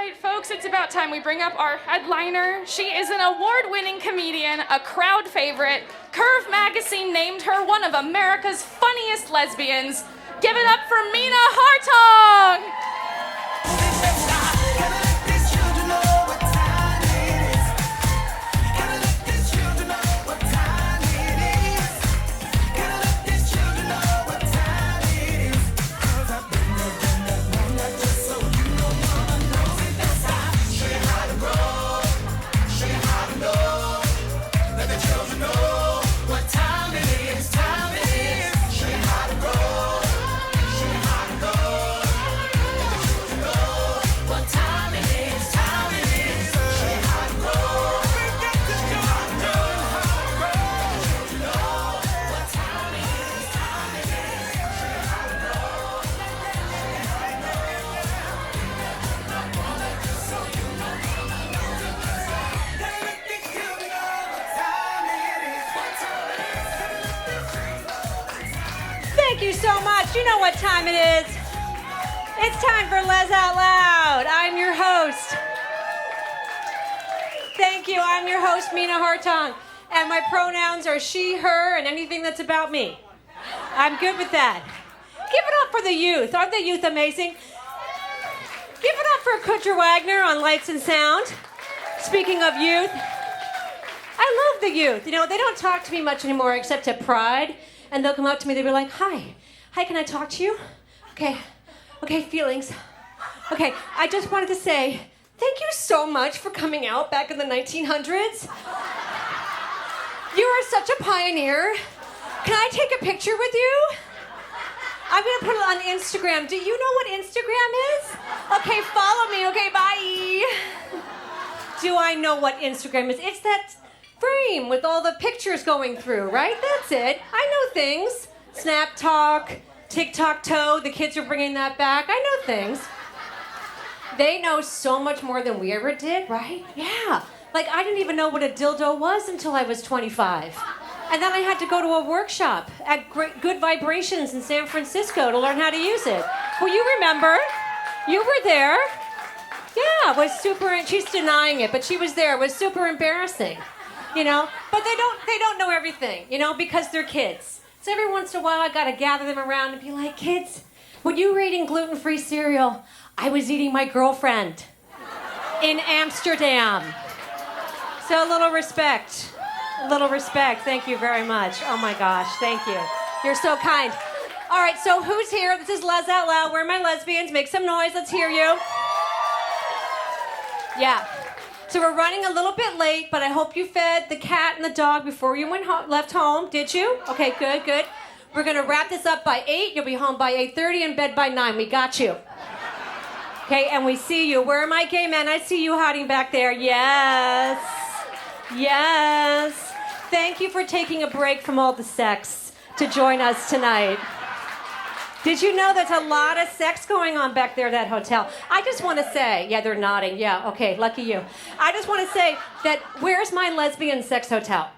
right, folks, it's about time we bring up our headliner. She is an award-winning comedian, a crowd favorite. Curve Magazine named her one of America's funniest lesbians. Give it up for Mina Hartong! Thank you so much. You know what time it is. It's time for Les Out Loud. I'm your host. Thank you. I'm your host, Mina Hartong. And my pronouns are she, her, and anything that's about me. I'm good with that. Give it up for the youth. Aren't the youth amazing? Give it up for Kutcher Wagner on Lights and Sound. Speaking of youth, I love the youth. You know, they don't talk to me much anymore except at Pride. And they'll come up to me, they'll be like, hi, can I talk to you? Okay, feelings. Okay, I just wanted to say, thank you so much for coming out back in the 1900s. You are such a pioneer. Can I take a picture with you? I'm gonna put it on Instagram. Do you know what Instagram is? Okay, follow me, okay, bye. Do I know what Instagram is? It's that frame with all the pictures going through, right? That's it. I know things. Snap Talk, TikTok Toe, the kids are bringing that back. I know things. They know so much more than we ever did, right? Yeah. Like, I didn't even know what a dildo was until I was 25. And then I had to go to a workshop at Good Vibrations in San Francisco to learn how to use it. Well, you remember. You were there. Yeah, it was super, she's denying it, but she was there. It was super embarrassing. You know, but they don't know everything, you know, because they're kids. So every once in a while I gotta gather them around and be like, kids, when you were eating gluten-free cereal, I was eating my girlfriend in Amsterdam. So a little respect. Thank you very much. Oh my gosh, thank you. You're so kind. All right, so who's here? This is Les Out Loud. Where are my lesbians? Make some noise, let's hear you. Yeah. So we're running a little bit late, but I hope you fed the cat and the dog before you left home. Did you? Okay, good. We're going to wrap this up by 8. You'll be home by 8:30 and bed by 9. We got you. Okay, and we see you. Where are my gay men? I see you hiding back there. Yes. Thank you for taking a break from all the sex to join us tonight. Did you know there's a lot of sex going on back there at that hotel? I just want to say, yeah, they're nodding. Yeah, okay, lucky you. I just want to say that where's my lesbian sex hotel?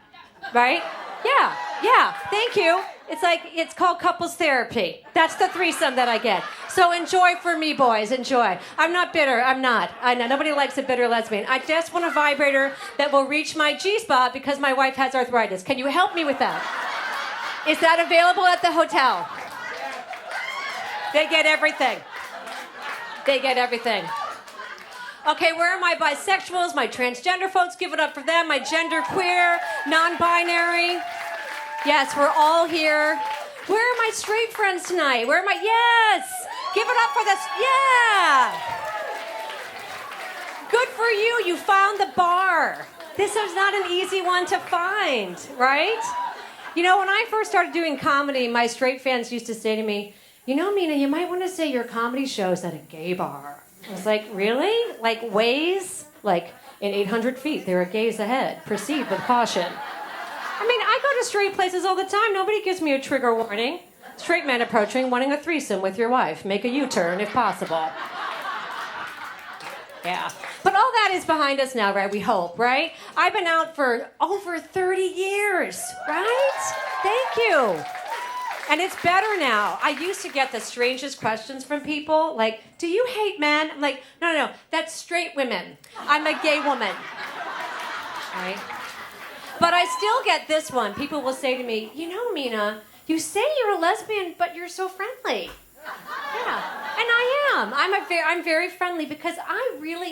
Right? Yeah, thank you. It's called couples therapy. That's the threesome that I get. So enjoy for me, boys, enjoy. I'm not bitter, I'm not. I know, nobody likes a bitter lesbian. I just want a vibrator that will reach my G-spot because my wife has arthritis. Can you help me with that? Is that available at the hotel? They get everything. Okay, where are my bisexuals, my transgender folks? Give it up for them. My genderqueer, non-binary. Yes, we're all here. Where are my straight friends tonight? Yes! Give it up for this. Yeah! Good for you. You found the bar. This is not an easy one to find, right? You know, when I first started doing comedy, my straight fans used to say to me, you know, Mina, you might want to say your comedy show's at a gay bar. I was like, really? Like ways? Like, in 800 feet, there are gays ahead. Proceed with caution. I mean, I go to straight places all the time. Nobody gives me a trigger warning. Straight man approaching, wanting a threesome with your wife. Make a U-turn if possible. Yeah. But all that is behind us now, right? We hope, right? I've been out for over 30 years, right? Thank you. And it's better now. I used to get the strangest questions from people, like, do you hate men? I'm like, no, that's straight women. I'm a gay woman. Right? But I still get this one. People will say to me, you know, Mina, you say you're a lesbian, but you're so friendly. Yeah, and I am. I'm very friendly because I really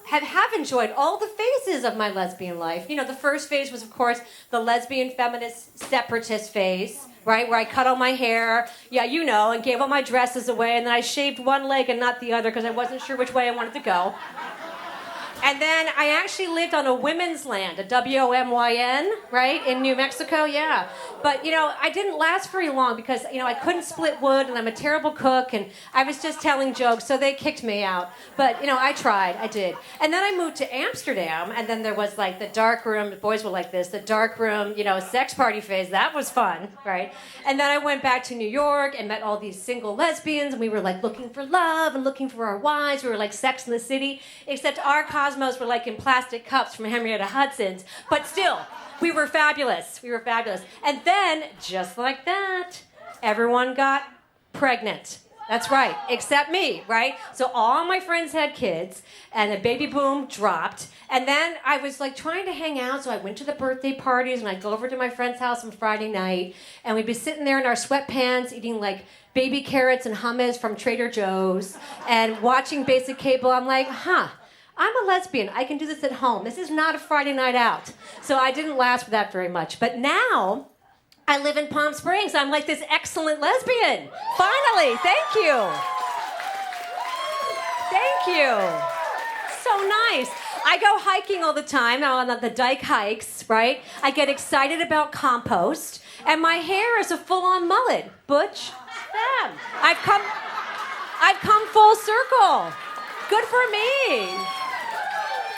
have enjoyed all the phases of my lesbian life. You know, the first phase was, of course, the lesbian feminist separatist phase, right, where I cut all my hair, and gave all my dresses away, and then I shaved one leg and not the other because I wasn't sure which way I wanted to go. And then I actually lived on a women's land, a WOMYN, right, in New Mexico, yeah. But, I didn't last very long because, I couldn't split wood, and I'm a terrible cook, and I was just telling jokes, so they kicked me out. But, I tried, I did. And then I moved to Amsterdam, and then there was, like, the dark room, the boys were like this, the dark room, sex party phase, that was fun, right? And then I went back to New York and met all these single lesbians, and we were, like, looking for love and looking for our wives. We were like Sex in the City, except our cosmos were like in plastic cups from Henrietta Hudson's, but still, we were fabulous. We were fabulous. And then, just like that, everyone got pregnant. That's right, except me, right? So all my friends had kids, and the baby boom dropped. And then I was like trying to hang out, so I went to the birthday parties, and I'd go over to my friend's house on Friday night, and we'd be sitting there in our sweatpants eating like baby carrots and hummus from Trader Joe's, and watching basic cable. I'm like, I'm a lesbian. I can do this at home. This is not a Friday night out. So I didn't last for that very much. But now, I live in Palm Springs. I'm like this excellent lesbian. Finally, thank you. Thank you. So nice. I go hiking all the time, on the dike hikes, right? I get excited about compost, and my hair is a full-on mullet. Butch, femme. I've come full circle. Good for me.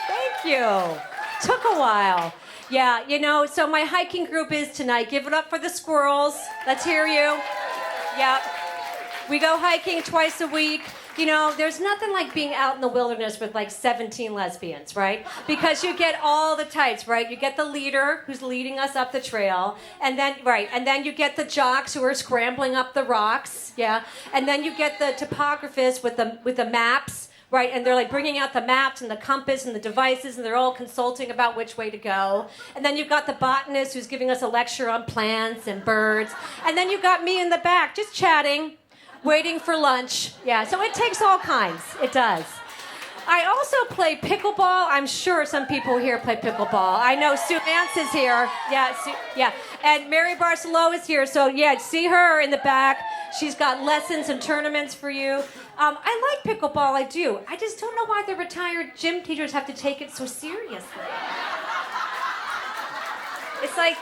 Thank you. Took a while. Yeah, so my hiking group is tonight. Give it up for the squirrels. Let's hear you. Yep. We go hiking twice a week. There's nothing like being out in the wilderness with like 17 lesbians, right? Because you get all the types, right? You get the leader who's leading us up the trail, and then you get the jocks who are scrambling up the rocks, yeah? And then you get the topographists with the maps, right, and they're like bringing out the maps and the compass and the devices, and they're all consulting about which way to go. And then you've got the botanist who's giving us a lecture on plants and birds. And then you've got me in the back just chatting, waiting for lunch. Yeah, so it takes all kinds. It does. I also play pickleball. I'm sure some people here play pickleball. I know Sue Vance is here. Yeah. And Mary Barcelo is here. So, yeah, see her in the back. She's got lessons and tournaments for you. I like pickleball. I do. I just don't know why the retired gym teachers have to take it so seriously. It's like,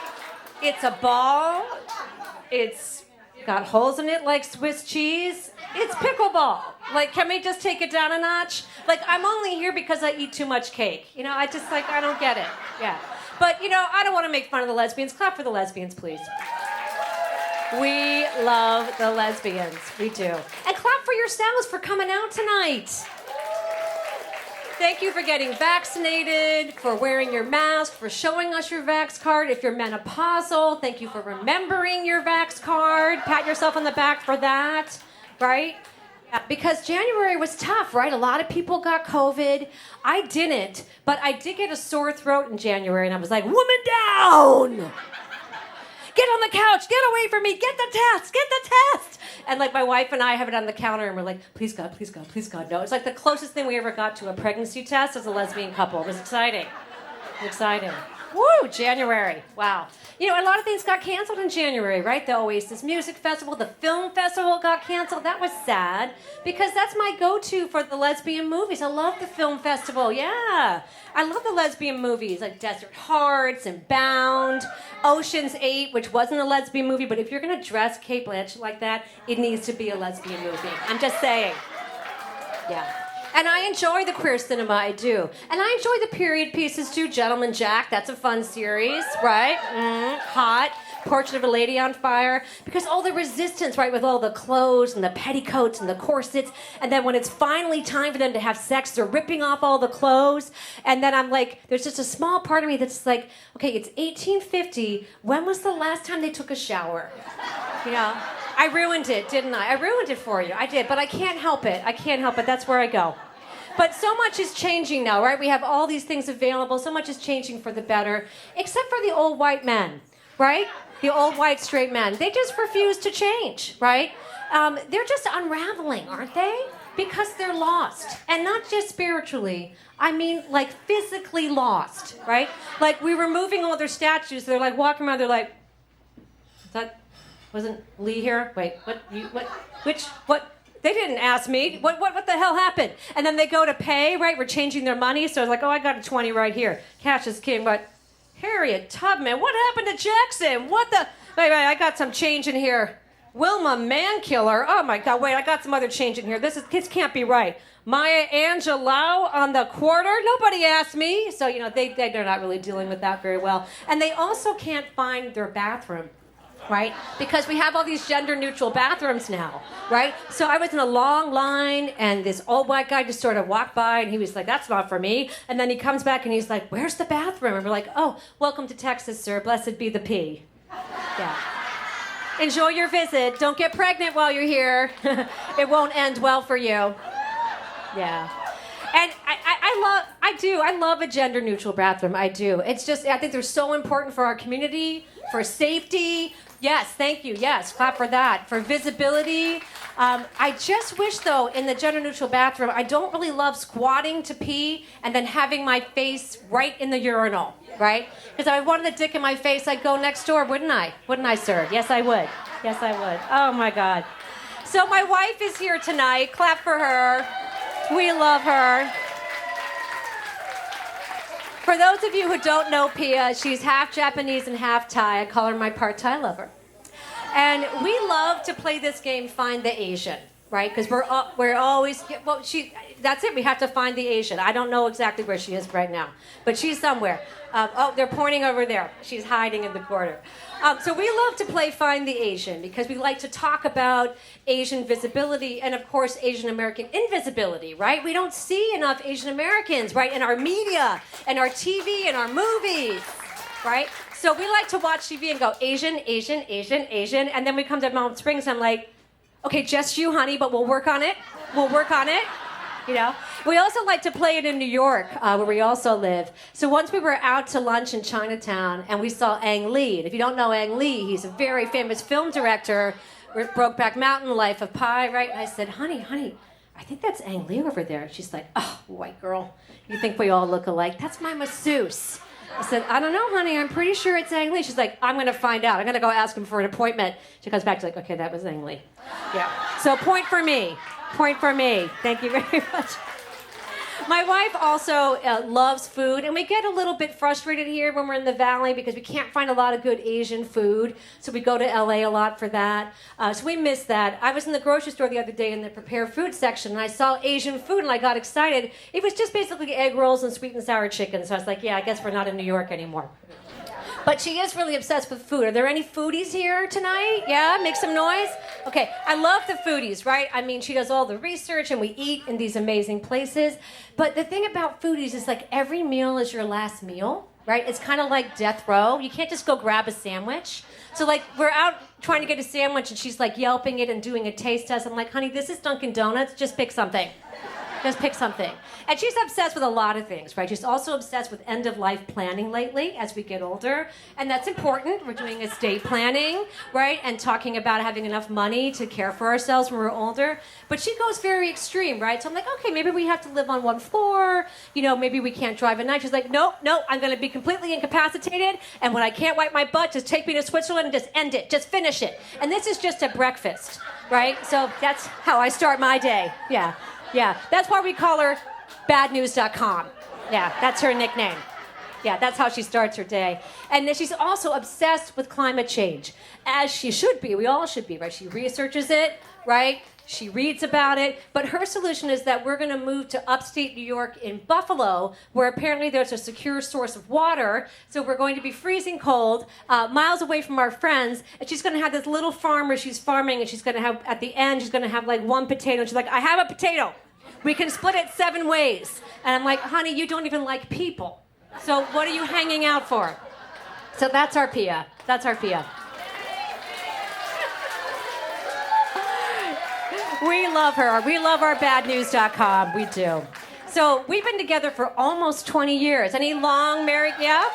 it's a ball. It's got holes in it like Swiss cheese. It's pickleball. Like, can we just take it down a notch? Like, I'm only here because I eat too much cake. I don't get it. Yeah. But, I don't want to make fun of the lesbians. Clap for the lesbians, please. We love the lesbians. We do. And clap for yourselves for coming out tonight. Thank you for getting vaccinated, for wearing your mask, for showing us your vax card. If you're menopausal, thank you for remembering your vax card. Pat yourself on the back for that, right? Because January was tough, right? A lot of people got COVID. I didn't, but I did get a sore throat in January, and I was like, woman down! Get on the couch, get away from me, get the test. And like my wife and I have it on the counter, and we're like, please God, please God, please God, no. It's like the closest thing we ever got to a pregnancy test as a lesbian couple. It was exciting. Woo, January. Wow. A lot of things got canceled in January, right? The Oasis Music Festival, the film festival got canceled. That was sad because that's my go-to for the lesbian movies. I love the film festival. Yeah. I love the lesbian movies like Desert Hearts and Bound, Ocean's 8, which wasn't a lesbian movie, but if you're going to dress Cate Blanchett like that, it needs to be a lesbian movie. I'm just saying. Yeah. And I enjoy the queer cinema, I do. And I enjoy the period pieces too. Gentleman Jack, that's a fun series, right? Hot. Portrait of a Lady on Fire, because all the resistance, right, with all the clothes and the petticoats and the corsets, and then when it's finally time for them to have sex, they're ripping off all the clothes, and then I'm like, there's just a small part of me that's like, okay, it's 1850, when was the last time they took a shower? You know, I ruined it, didn't I? I ruined it for you, I did, but I can't help it, that's where I go. But so much is changing now, right? We have all these things available. So much is changing for the better, except for the old white men, right? The old white straight men. They just refuse to change, right? They're just unraveling, aren't they? Because they're lost. And not just spiritually. I mean, like physically lost, right? Like we're removing all their statues. They're like walking around. They're like, wasn't Lee here? Wait, what? They didn't ask me. What the hell happened? And then they go to pay, right? We're changing their money. So it's like, oh, I got a 20 right here. Cash is king. But Harriet Tubman, what happened to Jackson? What the? Wait, I got some change in here. Wilma Mankiller. Oh my God, wait, I got some other change in here. This can't be right. Maya Angelou on the quarter. Nobody asked me. So, you know, they're not really dealing with that very well. And they also can't find their bathroom. Right? Because we have all these gender-neutral bathrooms now, right? So I was in a long line, and this old white guy just sort of walked by, and he was like, that's not for me. And then he comes back, and he's like, where's the bathroom? And we're like, oh, welcome to Texas, sir. Blessed be the pea. Yeah. Enjoy your visit. Don't get pregnant while you're here. It won't end well for you. Yeah. And I love a gender-neutral bathroom. I do. It's just, I think they're so important for our community, for safety. Yes, thank you. Yes, clap for that. For visibility. I just wish, though, in the gender-neutral bathroom, I don't really love squatting to pee and then having my face right in the urinal, right? Because if I wanted a dick in my face, I'd go next door, wouldn't I? Wouldn't I, sir? Yes, I would. Yes, I would. Oh, my God. So my wife is here tonight. Clap for her. We love her. For those of you who don't know Pia, she's half Japanese and half Thai. I call her my part-Thai lover. And we love to play this game, Find the Asian, right? Because we're always, well, that's it. We have to find the Asian. I don't know exactly where she is right now, but she's somewhere. Oh, they're pointing over there. She's hiding in the corner. So we love to play Find the Asian because we like to talk about Asian visibility and, of course, Asian American invisibility, right? We don't see enough Asian Americans, right, in our media and our TV and our movies, right? So we like to watch TV and go, Asian, Asian, Asian, Asian, and then we come to Mount Springs and I'm like, okay, just you, honey, but we'll work on it. We'll work on it. You know, we also like to play it in New York, where we also live. So once we were out to lunch in Chinatown, and we saw Ang Lee. And if you don't know Ang Lee, he's a very famous film director. Brokeback Mountain, Life of Pi, right? And I said, honey, I think that's Ang Lee over there. And she's like, oh, white girl, you think we all look alike? That's my masseuse. I said, I don't know, honey. I'm pretty sure it's Ang Lee. She's like, I'm going to find out. I'm going to go ask him for an appointment. She comes back, she's like, okay, that was Ang Lee. Yeah. So point for me. Point for me. Thank you very much. My wife also loves food, and we get a little bit frustrated here when we're in the Valley because we can't find a lot of good Asian food. So we go to LA a lot for that. So we miss that. I was in the grocery store the other day in the prepared food section, and I saw Asian food, and I got excited. It was just basically egg rolls and sweet and sour chicken. So I was like, yeah, I guess we're not in New York anymore. But she is really obsessed with food. Are there any foodies here tonight? Yeah, make some noise. Okay, I love the foodies, right? I mean, she does all the research and we eat in these amazing places. But the thing about foodies is like every meal is your last meal, right? It's kind of like death row. You can't just go grab a sandwich. So like we're out trying to get a sandwich and she's like yelping it and doing a taste test. I'm like, honey, this is Dunkin' Donuts. Just pick something. Just pick something. And she's obsessed with a lot of things, right? She's also obsessed with end-of-life planning lately as we get older. And that's important. We're doing estate planning, right? And talking about having enough money to care for ourselves when we're older. But she goes very extreme, right? So I'm like, okay, maybe we have to live on one floor. You know, maybe we can't drive at night. She's like, no, I'm going to be completely incapacitated. And when I can't wipe my butt, just take me to Switzerland and just end it. Just finish it. And this is just at breakfast, right? So that's how I start my day. Yeah, that's why we call her badnews.com. Yeah, that's her nickname. Yeah, that's how she starts her day. And then she's also obsessed with climate change, as she should be. We all should be, right? She researches it, right? She reads about it, but her solution is that we're going to move to upstate New York in Buffalo, where apparently there's a secure source of water. So we're going to be freezing cold, miles away from our friends, and she's going to have this little farm where she's farming, and she's going to have, at the end, she's going to have like one potato, and she's like, I have a potato. We can split it 7 ways. And I'm like, honey, you don't even like people. So what are you hanging out for? So that's our Pia. That's our Pia. We love her. We love our badnews.com. We do. So we've been together for almost 20 years. Any long married, yeah?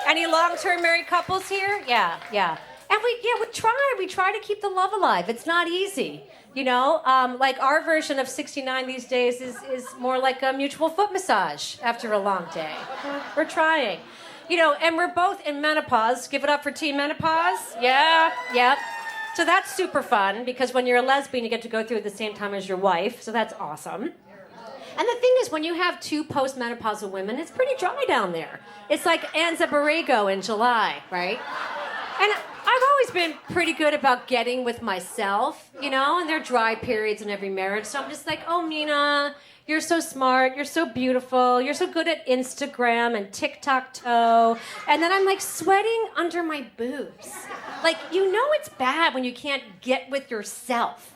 Any long-term married couples here? Yeah. And we try to keep the love alive. It's not easy. You know, like our version of 69 these days is more like a mutual foot massage after a long day. We're trying. You know, and we're both in menopause. Give it up for Team Menopause. Yeah, yep. So that's super fun because when you're a lesbian, you get to go through it at the same time as your wife. So that's awesome. And the thing is, when you have 2 postmenopausal women, it's pretty dry down there. It's like Anza Borrego in July, right? And I've always been pretty good about getting with myself, you know, and there are dry periods in every marriage. So I'm just like, oh, Mina, you're so smart, you're so beautiful, you're so good at Instagram and tic-tac-toe. And then I'm like sweating under my boobs. Like, you know it's bad when you can't get with yourself.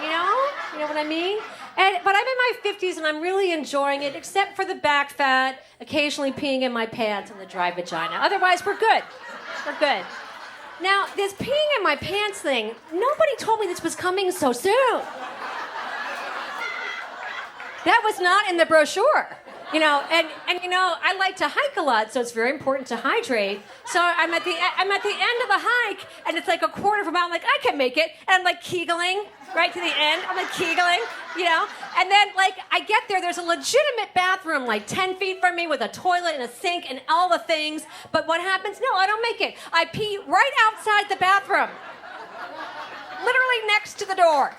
You know? You know what I mean? But I'm in my 50s and I'm really enjoying it, except for the back fat, occasionally peeing in my pants and the dry vagina. Otherwise, we're good. We're good. Now, this peeing in my pants thing, nobody told me this was coming so soon. That was not in the brochure. You know, and you know, I like to hike a lot, so it's very important to hydrate. So I'm at the end of the hike, and it's like a quarter of a mile. I'm like, I can make it, and I'm like kegeling right to the end. I'm like kegeling, you know. And then like I get there, there's a legitimate bathroom like 10 feet from me with a toilet and a sink and all the things. But what happens? No, I don't make it. I pee right outside the bathroom, literally next to the door.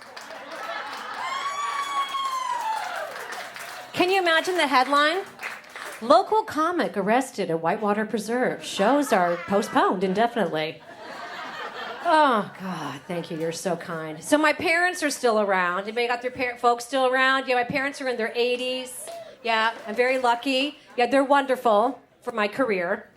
Can you imagine the headline? Local comic arrested at Whitewater Preserve. Shows are postponed indefinitely. Oh, God, thank you. You're so kind. So my parents are still around. Anybody got their folks still around? Yeah, my parents are in their 80s. Yeah, I'm very lucky. Yeah, they're wonderful for my career.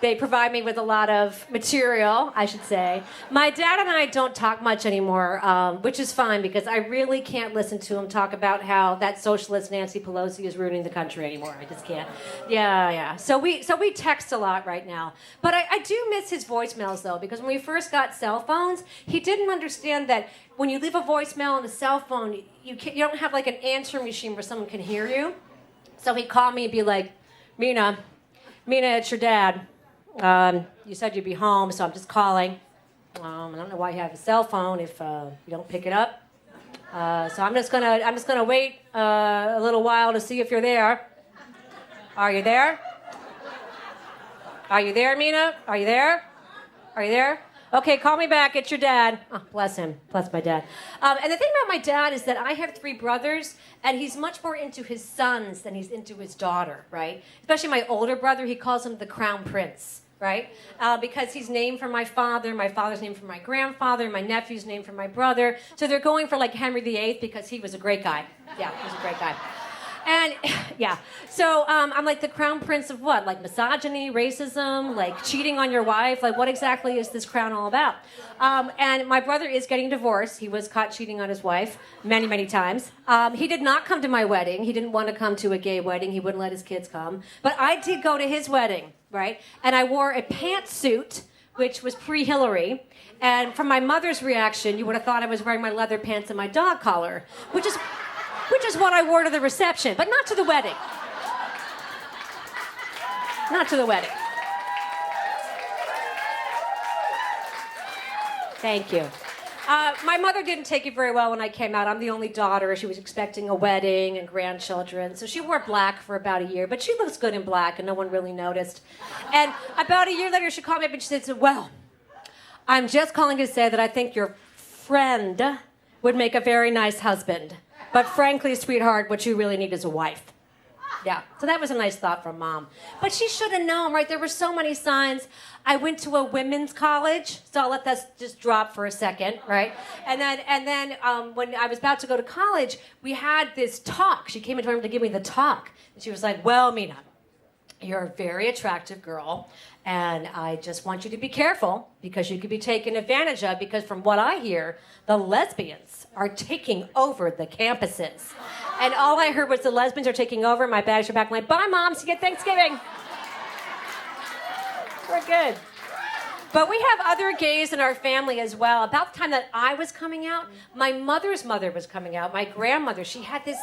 They provide me with a lot of material, I should say. My dad and I don't talk much anymore, which is fine because I really can't listen to him talk about how that socialist Nancy Pelosi is ruining the country anymore. I just can't. Yeah. So we text a lot right now. But I do miss his voicemails, though, because when we first got cell phones, he didn't understand that when you leave a voicemail on a cell phone, you don't have like an answering machine where someone can hear you. So he'd call me and be like, Mina, it's your dad. You said you'd be home, so I'm just calling. I don't know why you have a cell phone if you don't pick it up. So I'm just gonna wait a little while to see if you're there. Are you there? Are you there, Mina? Are you there? Are you there? Okay, call me back. It's your dad. Oh, bless him. Bless my dad. And the thing about my dad is that I have 3 brothers, and he's much more into his sons than he's into his daughter, right? Especially my older brother, he calls him the Crown Prince, right? Because he's named for my father's named for my grandfather, my nephew's named for my brother. So they're going for like Henry VIII because he was a great guy. Yeah, he was a great guy. And yeah, so I'm like the crown prince of what? Like misogyny, racism, like cheating on your wife? Like what exactly is this crown all about? And my brother is getting divorced. He was caught cheating on his wife many, many times. He did not come to my wedding. He didn't want to come to a gay wedding. He wouldn't let his kids come. But I did go to his wedding, right? And I wore a pantsuit, which was pre-Hillary. And from my mother's reaction, you would have thought I was wearing my leather pants and my dog collar, which is what I wore to the reception, but not to the wedding. Not to the wedding. Thank you. My mother didn't take it very well when I came out. I'm the only daughter. She was expecting a wedding and grandchildren. So she wore black for about a year, but she looks good in black and no one really noticed. And about a year later, she called me up and she said, well, I'm just calling to say that I think your friend would make a very nice husband. But frankly, sweetheart, what you really need is a wife. Yeah, so that was a nice thought from Mom. But she should have known, right? There were so many signs. I went to a women's college, so I'll let that just drop for a second, right? And then when I was about to go to college, we had this talk. She came into my room to give me the talk. And she was like, well, Mina, you're a very attractive girl, and I just want you to be careful because you could be taken advantage of because from what I hear, the lesbians are taking over the campuses. And all I heard was the lesbians are taking over. My bags are back. I'm like, bye, Mom. See you at Thanksgiving. We're good. But we have other gays in our family as well. About the time that I was coming out, my mother's mother was coming out. My grandmother, she had this,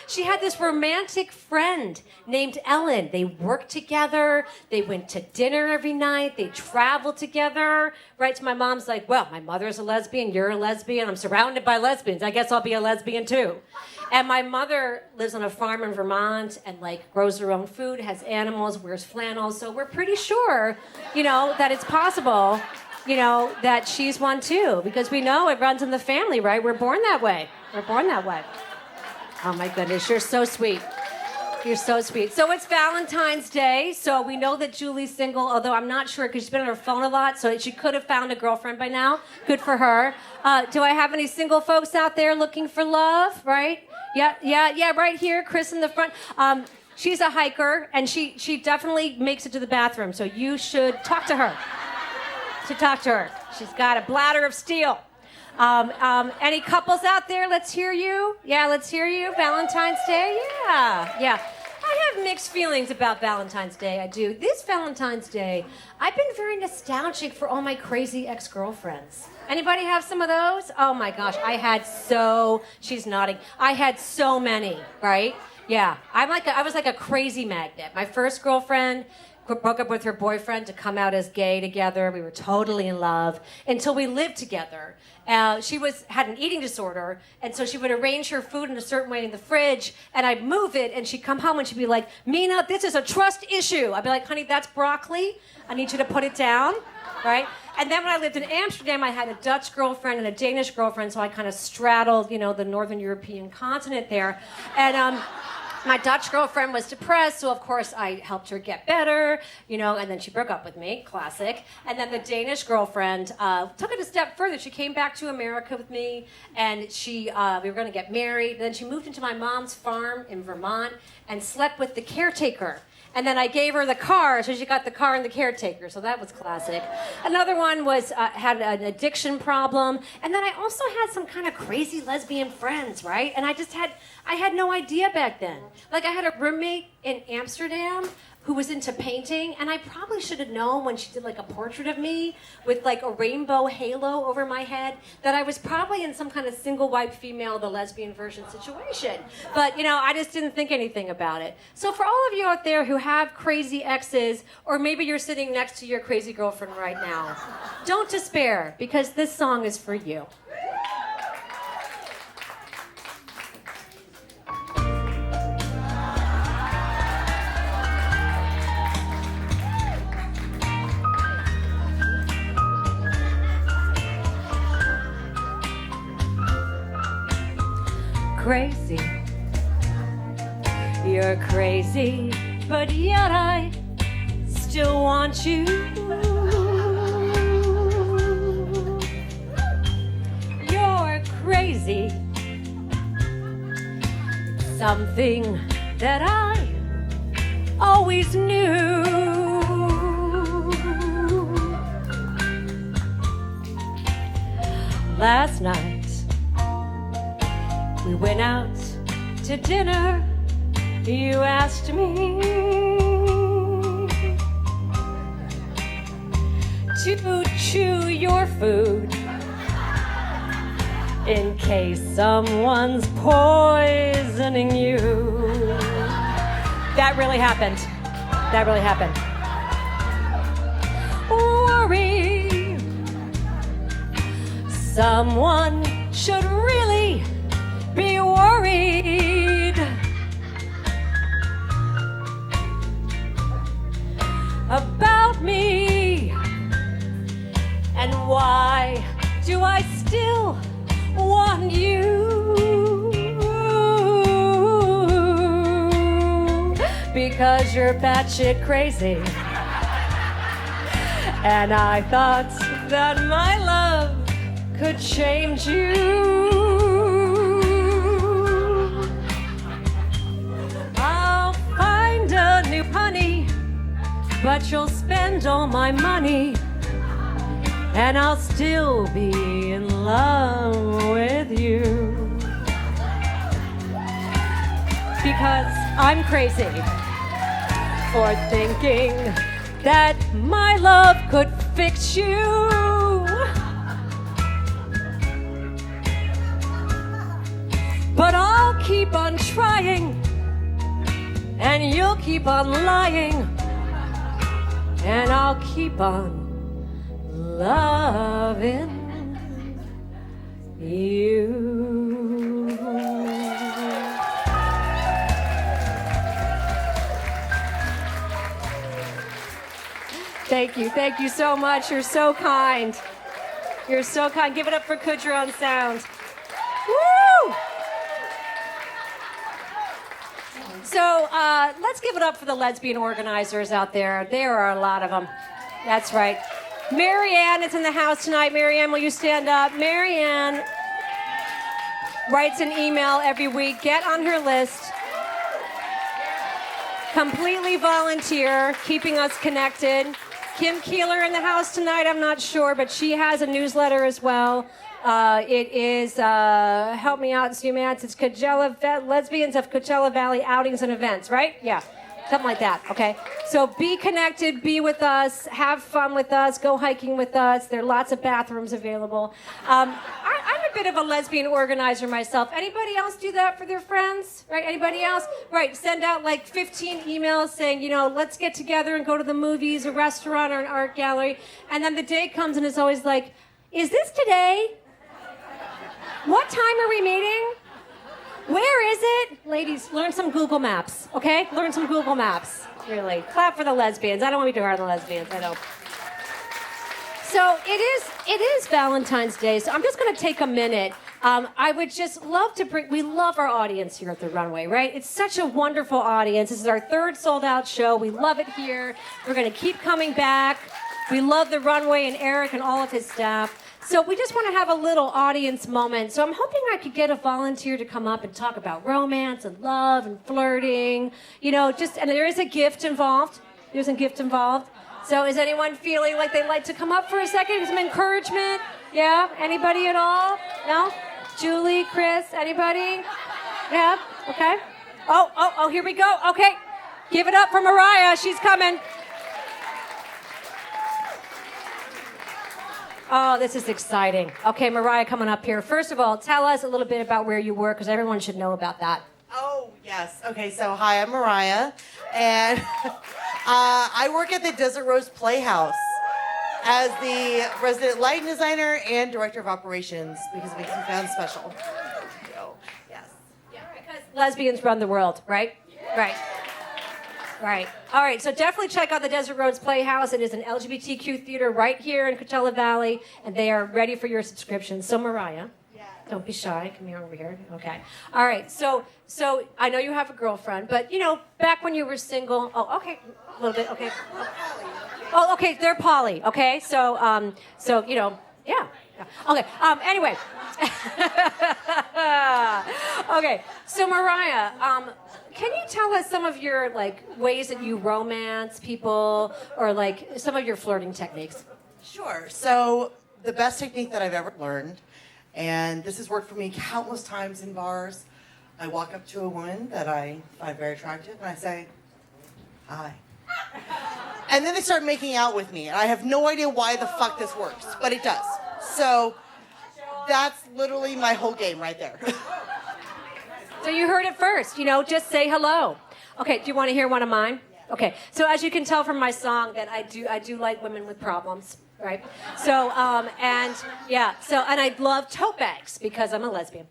She had this romantic friend named Ellen. They worked together. They went to dinner every night. They traveled together, right? So my mom's like, well, my mother's a lesbian. You're a lesbian. I'm surrounded by lesbians. I guess I'll be a lesbian too. And my mother lives on a farm in Vermont and like grows her own food, has animals, wears flannels. So we're pretty sure, that it's possible, that she's one too. Because we know it runs in the family, right? We're born that way. Oh my goodness, you're so sweet. You're so sweet. So it's Valentine's Day. So we know that Julie's single, although I'm not sure because she's been on her phone a lot. So she could have found a girlfriend by now. Good for her. Do I have any single folks out there looking for love? Right? Yeah, right here, Chris in the front. She's a hiker, and she definitely makes it to the bathroom, so you should talk to her. She's got a bladder of steel. Any couples out there? Let's hear you. Yeah, let's hear you. Valentine's Day? Yeah. I have mixed feelings about Valentine's Day. I do. This Valentine's Day, I've been very nostalgic for all my crazy ex-girlfriends. Anybody have some of those? Oh my gosh, she's nodding. I had so many, right? Yeah, I was like a crazy magnet. My first girlfriend broke up with her boyfriend to come out as gay together. We were totally in love until we lived together. She had an eating disorder, and so she would arrange her food in a certain way in the fridge, and I'd move it, and she'd come home and she'd be like, Mina, this is a trust issue. I'd be like, honey, that's broccoli. I need you to put it down, right? And then when I lived in Amsterdam, I had a Dutch girlfriend and a Danish girlfriend, so I kind of straddled, the Northern European continent there. And my Dutch girlfriend was depressed, so of course I helped her get better, and then she broke up with me, classic. And then the Danish girlfriend took it a step further. She came back to America with me, and we were going to get married. Then she moved into my mom's farm in Vermont and slept with the caretaker. And then I gave her the car, so she got the car and the caretaker, so that was classic. Another one was had an addiction problem, and then I also had some kind of crazy lesbian friends, right? And I had no idea back then. Like I had a roommate in Amsterdam who was into painting, and I probably should have known when she did like a portrait of me with like a rainbow halo over my head that I was probably in some kind of single white female, the lesbian version situation. But I just didn't think anything about it. So for all of you out there who have crazy exes, or maybe you're sitting next to your crazy girlfriend right now, don't despair, because this song is for you. Crazy, you're crazy, but yet I still want you. You're crazy, something that I always knew. Last night we went out to dinner. You asked me to chew your food in case someone's poisoning you. That really happened. Worry. Someone should really be worried about me. And why do I still want you? because you're batshit crazy. And I thought that my love could change you. I'll find a new honey, but you'll spend all my money, and I'll still be in love with you. Because I'm crazy for thinking that my love could fix you. But I'll keep on trying, and you'll keep on lying, and I'll keep on loving you. Thank you so much. You're so kind. You're so kind. Give it up for Cathedral Sound. Woo! So let's give it up for the lesbian organizers out there. There are a lot of them. That's right. Marianne is in the house tonight. Marianne, will you stand up? Marianne writes an email every week. Get on her list. Completely volunteer, keeping us connected. Kim Keeler in the house tonight, I'm not sure, but she has a newsletter as well. It is, help me out, Sumance, it's Lesbians of Coachella Valley Outings and Events, right? Yeah, something like that, okay? So be connected, be with us, have fun with us, go hiking with us. There are lots of bathrooms available. I'm a bit of a lesbian organizer myself. Anybody else do that for their friends? Right, anybody else? Right, send out like 15 emails saying, let's get together and go to the movies, a restaurant, or an art gallery. And then the day comes and it's always like, is this today? What time are we meeting? Where is it? Ladies, learn some Google Maps, okay? Learn some Google Maps, really. Clap for the lesbians. I don't want to be too hard on the lesbians, I know. So it is Valentine's Day, so I'm just going to take a minute. I would just love to we love our audience here at the Runway, right? It's such a wonderful audience. This is our third sold-out show. We love it here. We're going to keep coming back. We love the Runway and Eric and all of his staff. So we just want to have a little audience moment. So I'm hoping I could get a volunteer to come up and talk about romance and love and flirting. And there is a gift involved. There's a gift involved. So is anyone feeling like they'd like to come up for a second? Some encouragement? Yeah? Anybody at all? No? Julie, Chris, anybody? Yeah? Okay. Oh, here we go. Okay. Give it up for Mariah. She's coming. Oh, this is exciting. Okay, Mariah coming up here. First of all, tell us a little bit about where you work, because everyone should know about that. Oh, yes. Okay, so hi, I'm Mariah, and I work at the Desert Rose Playhouse as the resident lighting designer and director of operations, because it makes me sound special. So, yes. Yeah, because lesbians run the world, right? Right. Right. All right, so definitely check out the Desert Roads Playhouse. It is an LGBTQ theater right here in Coachella Valley, and they are ready for your subscription. So, Mariah, don't be shy. Come here over here. Okay. All right, so I know you have a girlfriend, but, back when you were single... Oh, okay, a little bit, okay. Oh, okay, they're poly, okay? So, yeah. Okay, anyway. Okay, so, Mariah, can you tell us some of your ways that you romance people, or some of your flirting techniques? Sure. So the best technique that I've ever learned, and this has worked for me countless times in bars, I walk up to a woman that I find very attractive, and I say, hi. And then they start making out with me, and I have no idea why the fuck this works, but it does. So that's literally my whole game right there. So you heard it first, just say hello. Okay, do you want to hear one of mine? Okay, so as you can tell from my song that I do like women with problems, right? So, and I love tote bags because I'm a lesbian.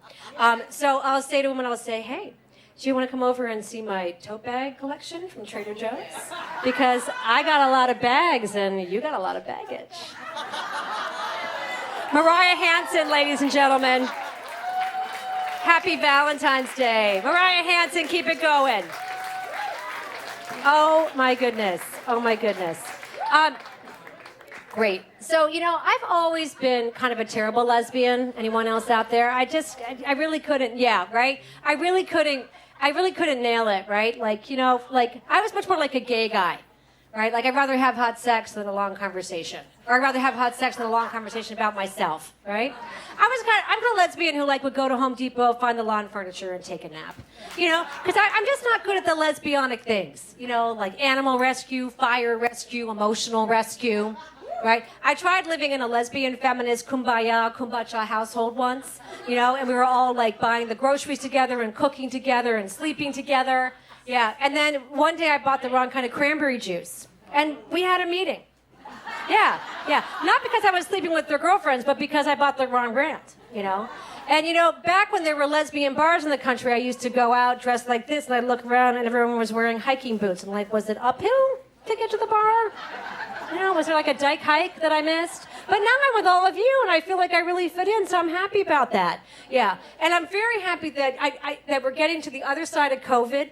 So I'll say to a woman, hey, do you want to come over and see my tote bag collection from Trader Joe's? Because I got a lot of bags and you got a lot of baggage. Mariah Hansen, ladies and gentlemen. Happy Valentine's Day. Mariah Hansen, keep it going. Oh my goodness. Oh my goodness. Great. So, I've always been kind of a terrible lesbian. Anyone else out there? I really couldn't, yeah, right? I really couldn't nail it, right? I was much more like a gay guy, right? Like, I'd rather have hot sex than a long conversation. Or I'd rather have hot sex than a long conversation about myself, right? I'm the lesbian who, would go to Home Depot, find the lawn furniture, and take a nap. Because I'm just not good at the lesbianic things. Like animal rescue, fire rescue, emotional rescue. Right? I tried living in a lesbian, feminist, kumbacha household once, and we were all buying the groceries together and cooking together and sleeping together. Yeah. And then one day I bought the wrong kind of cranberry juice and we had a meeting. Yeah. Not because I was sleeping with their girlfriends, but because I bought the wrong brand, And back when there were lesbian bars in the country, I used to go out dressed like this and I'd look around and everyone was wearing hiking boots. I'm like, was it uphill to get to the bar? Was there a dyke hike that I missed? But now I'm with all of you, and I feel like I really fit in, so I'm happy about that. Yeah, and I'm very happy that that we're getting to the other side of COVID.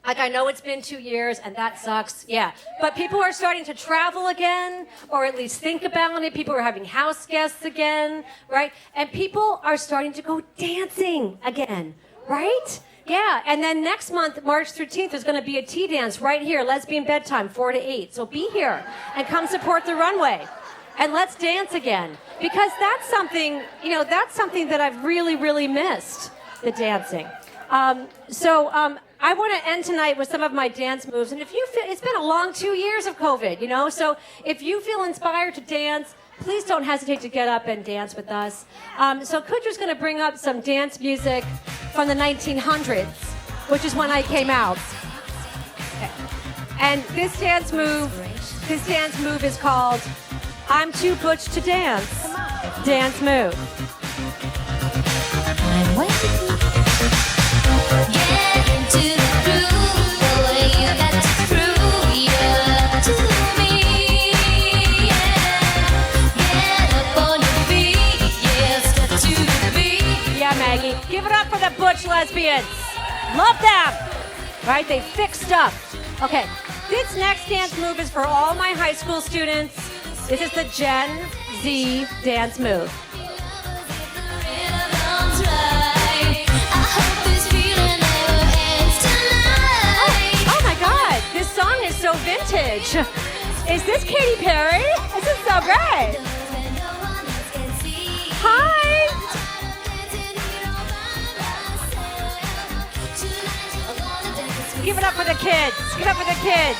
I know it's been 2 years, and that sucks, yeah. But people are starting to travel again, or at least think about it. People are having house guests again, right? And people are starting to go dancing again, right? Yeah, and then next month, March 13th, there's going to be a tea dance right here, lesbian bedtime, 4 to 8. So be here and come support the runway. And let's dance again. Because that's something that I've really, really missed, the dancing. I want to end tonight with some of my dance moves. And if you feel, it's been a long 2 years of COVID, so if you feel inspired to dance, please don't hesitate to get up and dance with us. So Kudra's going to bring up some dance music from the 1900s, which is when I came out. Okay. And this dance move is called I'm Too Butch to Dance. Dance move. Get into the groove, the way you got to prove your love to me. Get up on your feet, step to the beat. Yeah, Maggie. Give it up for the butch lesbians. Love them. Right? They fix stuff. Okay. This next dance move is for all my high school students. This is the Gen Z dance move. Oh my God. This song is so vintage. Is this Katy Perry? This is so great. Hi. Give it up for the kids. Give it up for the kids.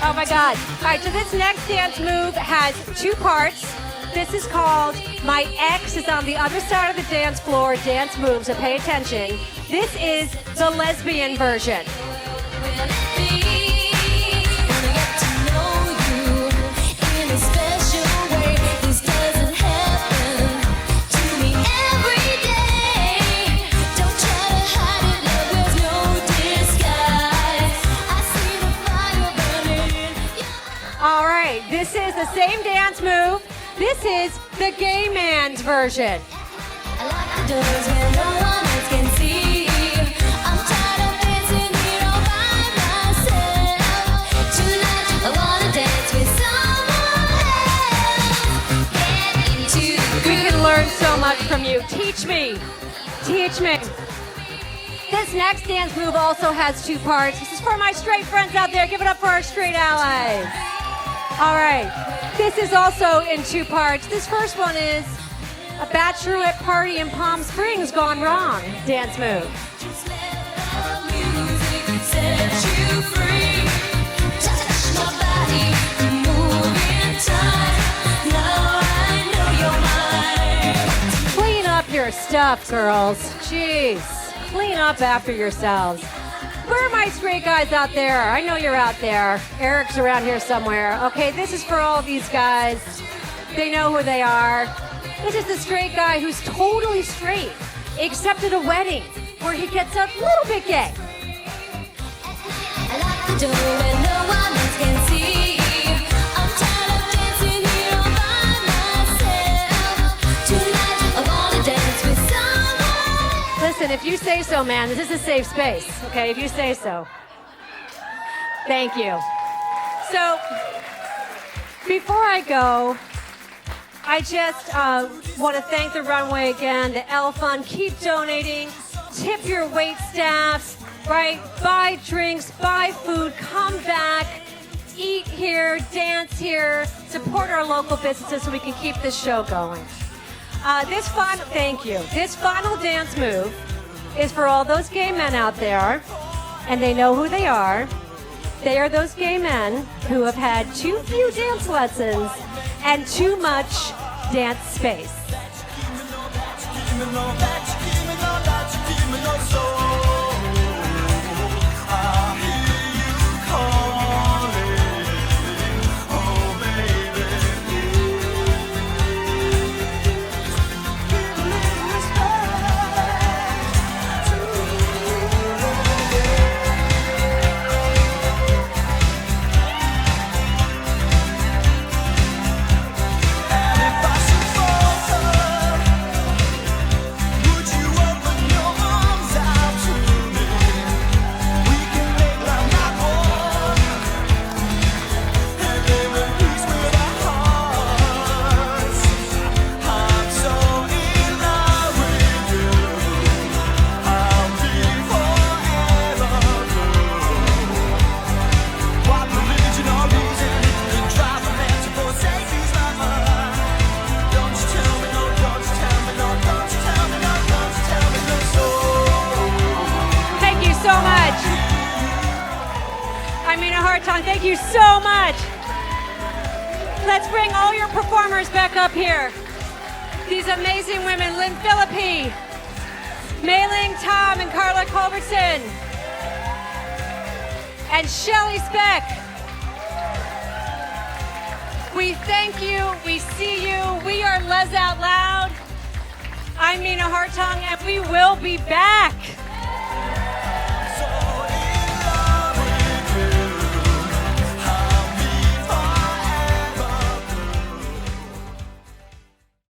Oh my God. All right, so this next dance move has 2 parts. This is called My Ex is on the Other Side of the Dance Floor dance move, so pay attention. This is the lesbian version. All right, this is the same dance move. This is the gay man's version. I lock the doors where no one else can see. I'm tired of dancing here all by myself. Tonight I wanna dance with someone else. Get into the We can learn so much from you. Teach me. Teach me. This next dance move also has 2 parts. This is for my straight friends out there. Give it up for our straight allies. All right. This is also in 2 parts. This first one is a bachelorette party in Palm Springs gone wrong dance move. Just let the music set you free. Touch my body, move in time. Now I know you're mine. Clean up your stuff, girls. Jeez. Clean up after yourselves. Where are my straight guys out there? I know you're out there. Eric's around here somewhere. Okay, this is for all these guys. They know who they are. This is the straight guy who's totally straight, except at a wedding where he gets a little bit gay. I lock the door where no one else can see. I'm tired of dancing here all by myself. Tonight I wanna dance with someone. Listen, if you say so, man, this is a safe space. Okay, if you say so. Thank you. So, before I go, I just want to thank the Runway again, the L Fund. Keep donating. Tip your wait staffs, right? Buy drinks, buy food, come back, eat here, dance here, support our local businesses so we can keep this show going. Thank you. This final dance move is for all those gay men out there, and they know who they are. They are those gay men who have had too few dance lessons and too much dance space. Mina Hartong, thank you so much. Let's bring all your performers back up here. These amazing women, Lynn Philippi, Mei-Ling Tom and Carla Culbertson, and Shelley Speck. We thank you, we see you. We are Les Out Loud. I'm Mina Hartong, and we will be back.